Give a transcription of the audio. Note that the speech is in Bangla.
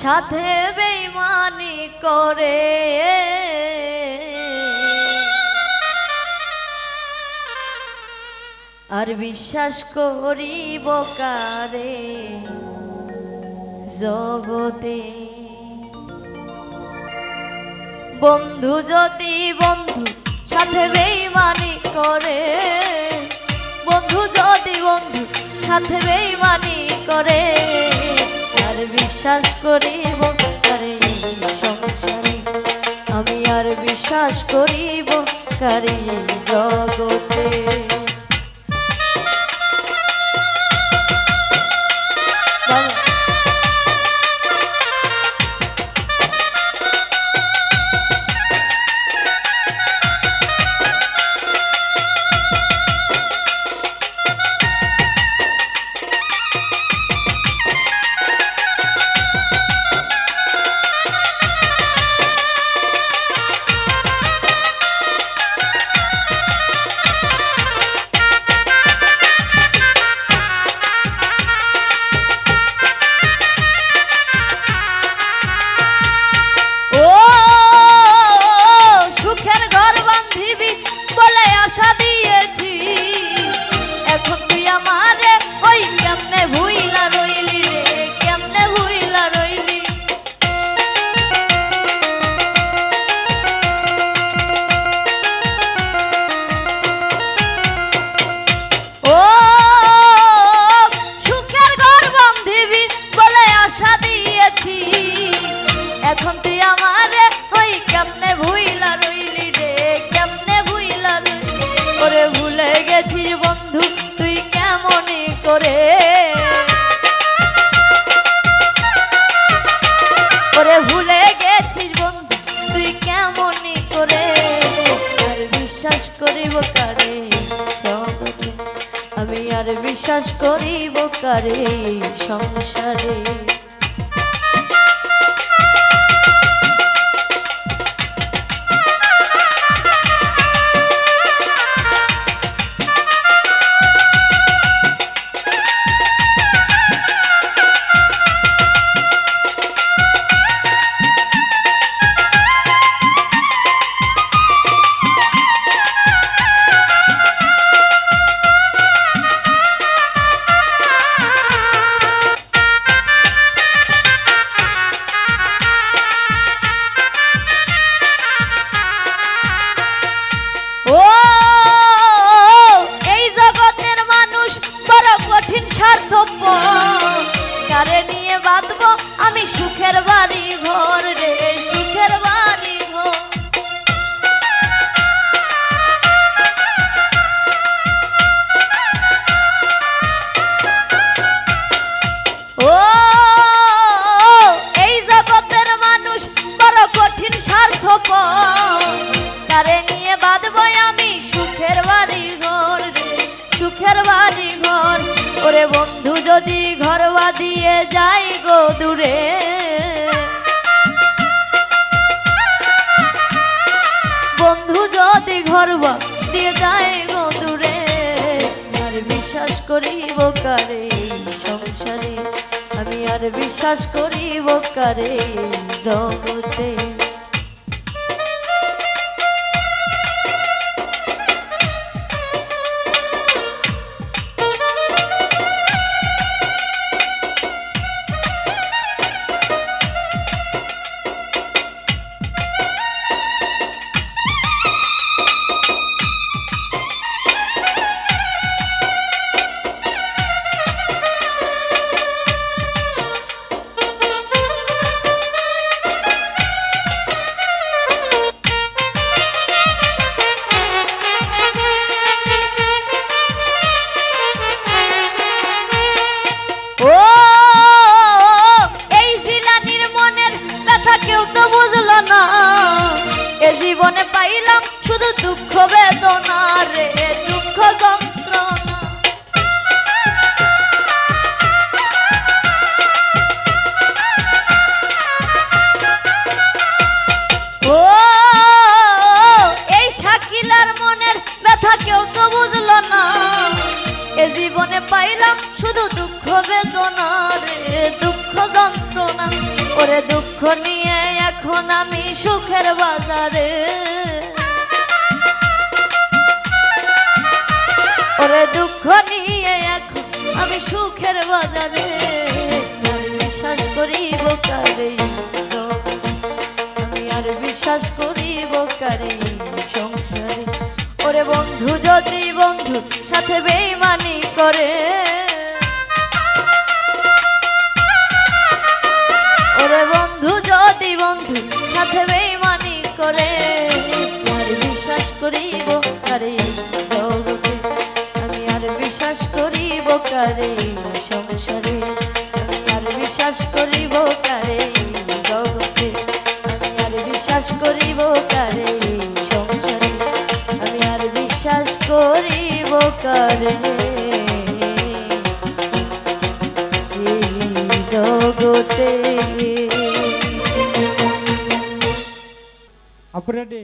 সাথে বেঈমানি করে আর বিশ্বাস করিব কারে জগতে। বন্ধু যদি বন্ধু সাথে বেঈমানি করে, বন্ধু যদি বন্ধু সাথে বেঈমানি করে আর বিশ্বাস করিব কারে সংসারে, আমি আর বিশ্বাস করিব কারে জগতে। এখন তুই আমারে ওই কেমনে ভুইলা রইলি রে, কেমনে ভুইলা রইলি, ওরে ভুলে গেছিস বন্ধু তুই কেমনই করে, ওরে ভুলে গেছিস বন্ধু তুই কেমনই করে। আর বিশ্বাস করিব কারে জগতে, আমি আর বিশ্বাস করিব কারে সংসারে। কারে নিয়ে বাঁধবো আমি সুখের বাড়ি ঘর রে, সুখের বাড়ি ঘর। ও এই জগতের মানুষ বড় কঠিন স্বার্থপর, কারে নিয়ে বাঁধবো আমি সুখের বাড়ি ঘর রে, সুখের বাড়ি ঘর। ওরে বন্ধু যদি ঘর বাঁধিয়ে যাই গো দূরে, বন্ধু যদি ঘর বাঁধিয়ে যাই গো দূরে, আর বিশ্বাস করিব কারে সংসারে, আমি আর বিশ্বাস করিব কারে জগতে। জীবনে পাইলাম শুধু দুঃখ বেদনা রে, দুঃখ যন্ত্রণা। ও এই শাকিলার মনের ব্যথা কেউ তো বুঝলো না, এ জীবনে পাইলাম শুধু দুঃখ বেদনা রে, দুঃখ যন্ত্রণা। ওরে নিয়ে এখন আমি সুখের বাজারে, ওরে দুঃখ নিয়ে এখন আমি সুখের বাজারে, আর বিশ্বাস করিব কারে আমি আর বিশ্বাস করিব কারে সংসারে। ওরে বন্ধু যদি বন্ধু সাথে বেইমানি করে, ওরে বন্ধু যদি বন্ধু সাথে বেইমানি করে, আর বিশ্বাস করিব কারে জগতে আমি আর বিশ্বাস করিব কারে সংসারে, আমি আর বিশ্বাস করিব কারে জগতে আমি আর বিশ্বাস করিব কারে সংসারে, আমি আর বিশ্বাস করিব কারে জগতে। Apa ready?